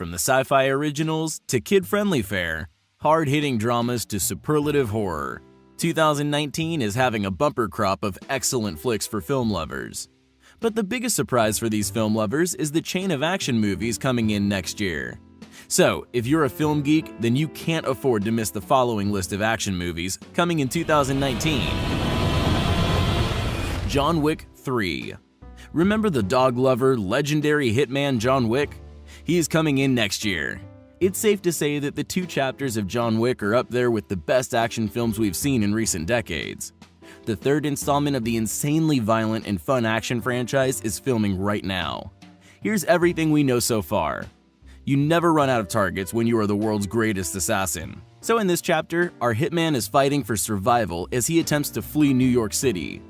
From the sci-fi originals to kid-friendly fare, hard-hitting dramas to superlative horror, 2019 is having a bumper crop of excellent flicks for film lovers. But the biggest surprise for these film lovers is the chain of action movies coming in next year. So, if you're a film geek, then you can't afford to miss the following list of action movies coming in 2019. John Wick 3. Remember the dog lover, legendary hitman John Wick? He is coming in next year. It's safe to say that the 2 chapters of John Wick are up there with the best action films we've seen in recent decades. The 3rd installment of the insanely violent and fun action franchise is filming right now. Here's everything we know so far. You never run out of targets when you are the world's greatest assassin. So in this chapter, our hitman is fighting for survival as he attempts to flee New York City.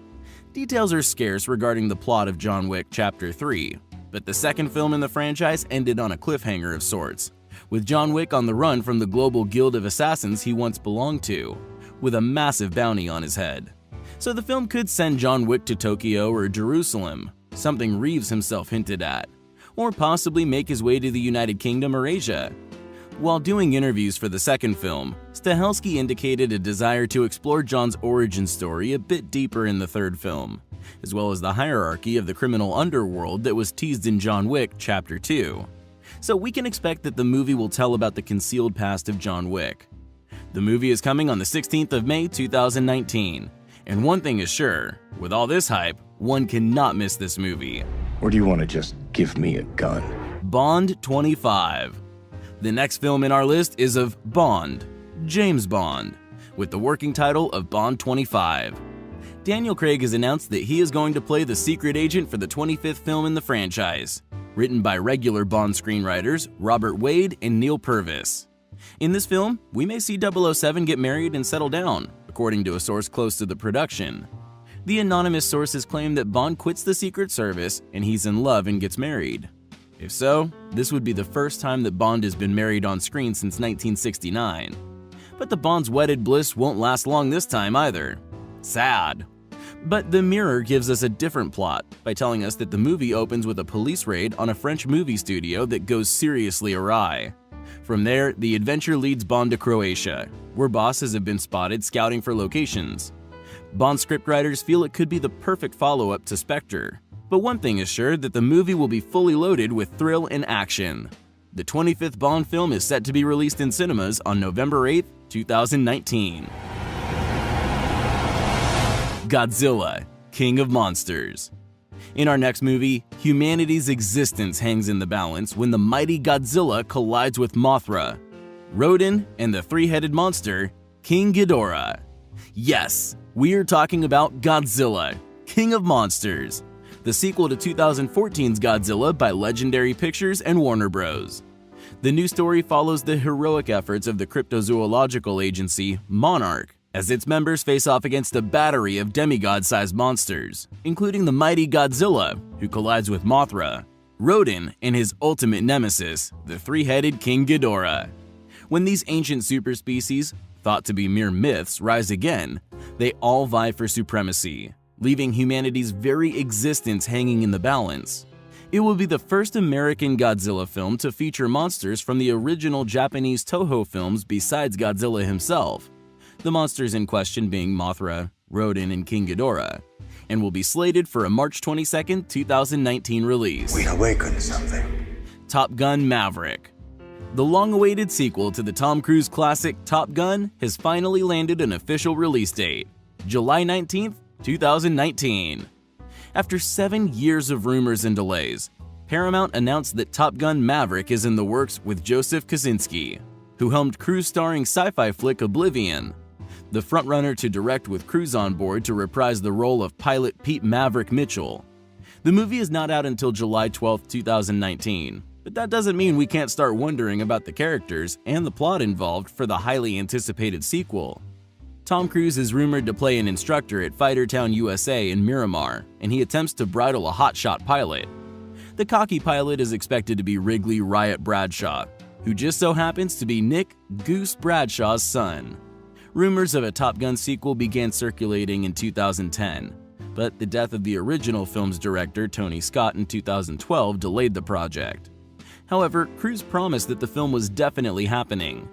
Details are scarce regarding the plot of John Wick Chapter 3, but the 2nd film in the franchise ended on a cliffhanger of sorts, with John Wick on the run from the global guild of assassins he once belonged to, with a massive bounty on his head. So the film could send John Wick to Tokyo or Jerusalem, something Reeves himself hinted at, or possibly make his way to the United Kingdom or Asia. While doing interviews for the 2nd film, Stahelski indicated a desire to explore John's origin story a bit deeper in the 3rd film, as well as the hierarchy of the criminal underworld that was teased in John Wick Chapter 2. So we can expect that the movie will tell about the concealed past of John Wick. The movie is coming on the 16th of May 2019, and one thing is sure, with all this hype, one cannot miss this movie. Or do you want to just give me a gun? Bond 25. The next film in our list is of Bond, James Bond, with the working title of Bond 25. Daniel Craig has announced that he is going to play the secret agent for the 25th film in the franchise, written by regular Bond screenwriters Robert Wade and Neil Purvis. In this film, we may see 007 get married and settle down, according to a source close to the production. The anonymous sources claim that Bond quits the Secret Service and he's in love and gets married. If so, this would be the first time that Bond has been married on screen since 1969. But the Bond's wedded bliss won't last long this time either. Sad. But The Mirror gives us a different plot by telling us that the movie opens with a police raid on a French movie studio that goes seriously awry. From there, the adventure leads Bond to Croatia, where bosses have been spotted scouting for locations. Bond scriptwriters feel it could be the perfect follow-up to Spectre. But one thing is sure, that the movie will be fully loaded with thrill and action. The 25th Bond film is set to be released in cinemas on November 8, 2019. Godzilla, King of Monsters. In our next movie, humanity's existence hangs in the balance when the mighty Godzilla collides with Mothra, Rodan, and the 3-headed monster, King Ghidorah. Yes, we are talking about Godzilla, King of Monsters, the sequel to 2014's Godzilla by Legendary Pictures and Warner Bros. The new story follows the heroic efforts of the cryptozoological agency Monarch, as its members face off against a battery of demigod-sized monsters, including the mighty Godzilla, who collides with Mothra, Rodan, and his ultimate nemesis, the 3-headed King Ghidorah. When these ancient superspecies, thought to be mere myths, rise again, they all vie for supremacy, leaving humanity's very existence hanging in the balance. It will be the first American Godzilla film to feature monsters from the original Japanese Toho films besides Godzilla himself, the monsters in question being Mothra, Rodan, and King Ghidorah, and will be slated for a March 22, 2019 release. We awakened something. Top Gun Maverick. The long-awaited sequel to the Tom Cruise classic Top Gun has finally landed an official release date, July 19, 2019. After 7 years of rumors and delays, Paramount announced that Top Gun Maverick is in the works with Joseph Kosinski, who helmed Cruise-starring sci-fi flick Oblivion, the frontrunner to direct with Cruise on board to reprise the role of pilot Pete Maverick Mitchell. The movie is not out until July 12, 2019, but that doesn't mean we can't start wondering about the characters and the plot involved for the highly anticipated sequel. Tom Cruise is rumored to play an instructor at Fightertown, USA in Miramar, and he attempts to bridle a hotshot pilot. The cocky pilot is expected to be Wrigley Riot Bradshaw, who just so happens to be Nick Goose Bradshaw's son. Rumors of a Top Gun sequel began circulating in 2010, but the death of the original film's director, Tony Scott, in 2012 delayed the project. However, Cruise promised that the film was definitely happening.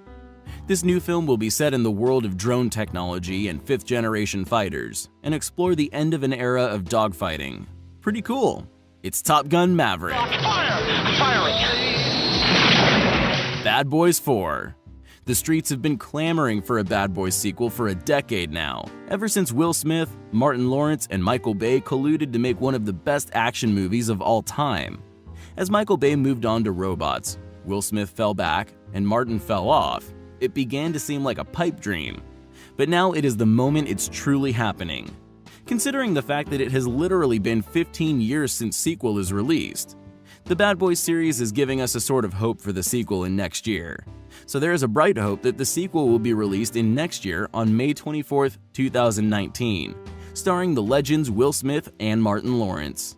This new film will be set in the world of drone technology and fifth-generation fighters, and explore the end of an era of dogfighting. Pretty cool. It's Top Gun Maverick. Bad Boys 4. The streets have been clamoring for a Bad Boys sequel for a decade now, ever since Will Smith, Martin Lawrence, and Michael Bay colluded to make one of the best action movies of all time. As Michael Bay moved on to robots, Will Smith fell back, and Martin fell off, it began to seem like a pipe dream. But now it is the moment it's truly happening. Considering the fact that it has literally been 15 years since sequel is released. The Bad Boys series is giving us a sort of hope for the sequel in next year. So there is a bright hope that the sequel will be released in next year on May 24th, 2019, starring the legends Will Smith and Martin Lawrence.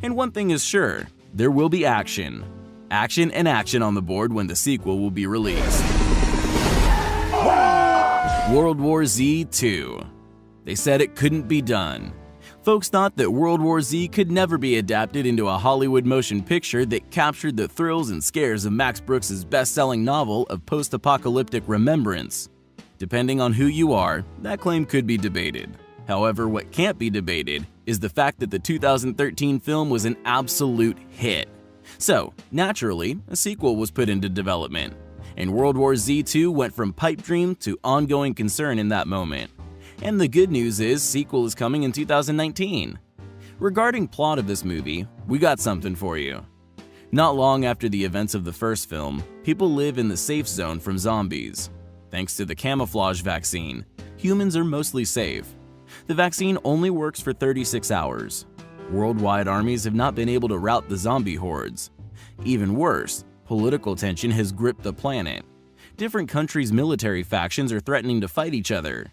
And one thing is sure, there will be action. Action and action on the board when the sequel will be released. World War Z 2. They said it couldn't be done. Folks thought that World War Z could never be adapted into a Hollywood motion picture that captured the thrills and scares of Max Brooks' best-selling novel of post-apocalyptic remembrance. Depending on who you are, that claim could be debated. However, what can't be debated is the fact that the 2013 film was an absolute hit. So, naturally, a sequel was put into development, and World War Z 2 went from pipe dream to ongoing concern in that moment. And the good news is, sequel is coming in 2019. Regarding plot of this movie, we got something for you. Not long after the events of the first film, people live in the safe zone from zombies. Thanks to the camouflage vaccine, humans are mostly safe. The vaccine only works for 36 hours. Worldwide armies have not been able to rout the zombie hordes. Even worse, political tension has gripped the planet. Different countries' military factions are threatening to fight each other.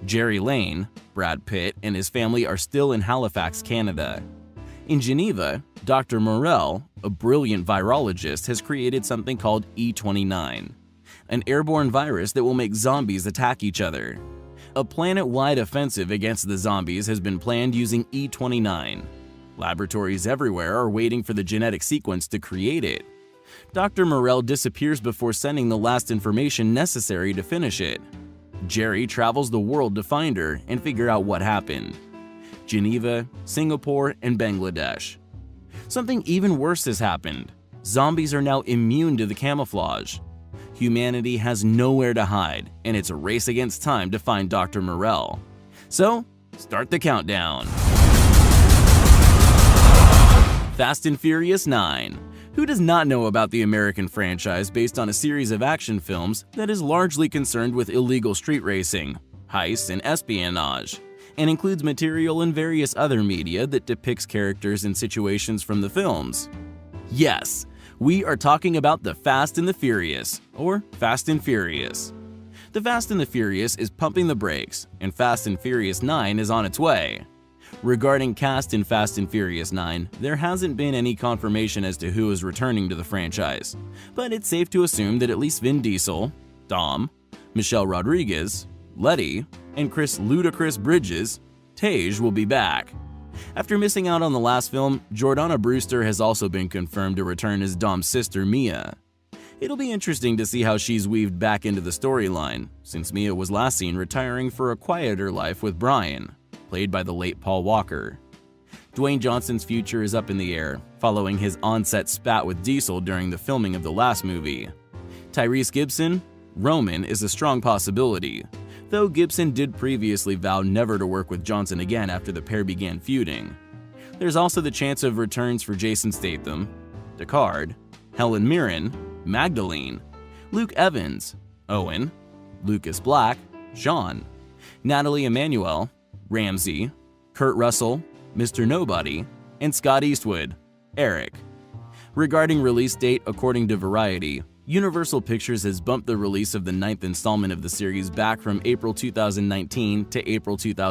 Jerry Lane, Brad Pitt, and his family are still in Halifax, Canada. In Geneva, Dr. Morell, a brilliant virologist, has created something called E29, an airborne virus that will make zombies attack each other. A planet-wide offensive against the zombies has been planned using E29. Laboratories everywhere are waiting for the genetic sequence to create it. Dr. Morell disappears before sending the last information necessary to finish it. Jerry travels the world to find her and figure out what happened. Geneva, Singapore, and Bangladesh. Something even worse has happened. Zombies are now immune to the camouflage. Humanity has nowhere to hide, and it's a race against time to find Dr. Morell. So, start the countdown. Fast and Furious 9. Who does not know about the American franchise based on a series of action films that is largely concerned with illegal street racing, heists, and espionage, and includes material in various other media that depicts characters and situations from the films? Yes, we are talking about The Fast and the Furious, or Fast and Furious. The Fast and the Furious is pumping the brakes, and Fast and Furious 9 is on its way. Regarding cast in Fast and Furious 9, there hasn't been any confirmation as to who is returning to the franchise, but it's safe to assume that at least Vin Diesel, Dom, Michelle Rodriguez, Letty, and Chris Ludacris Bridges, Tej will be back. After missing out on the last film, Jordana Brewster has also been confirmed to return as Dom's sister Mia. It'll be interesting to see how she's weaved back into the storyline, since Mia was last seen retiring for a quieter life with Brian, played by the late Paul Walker. Dwayne Johnson's future is up in the air, following his on-set spat with Diesel during the filming of the last movie. Tyrese Gibson, Roman, is a strong possibility, though Gibson did previously vow never to work with Johnson again after the pair began feuding. There's also the chance of returns for Jason Statham, Deckard, Helen Mirren, Magdalene, Luke Evans, Owen, Lucas Black, Sean, Natalie Emmanuel, Ramsey, Kurt Russell, Mr. Nobody, and Scott Eastwood, Eric. Regarding release date, according to Variety, Universal Pictures has bumped the release of the 9th installment of the series back from April 2019 to April 2020.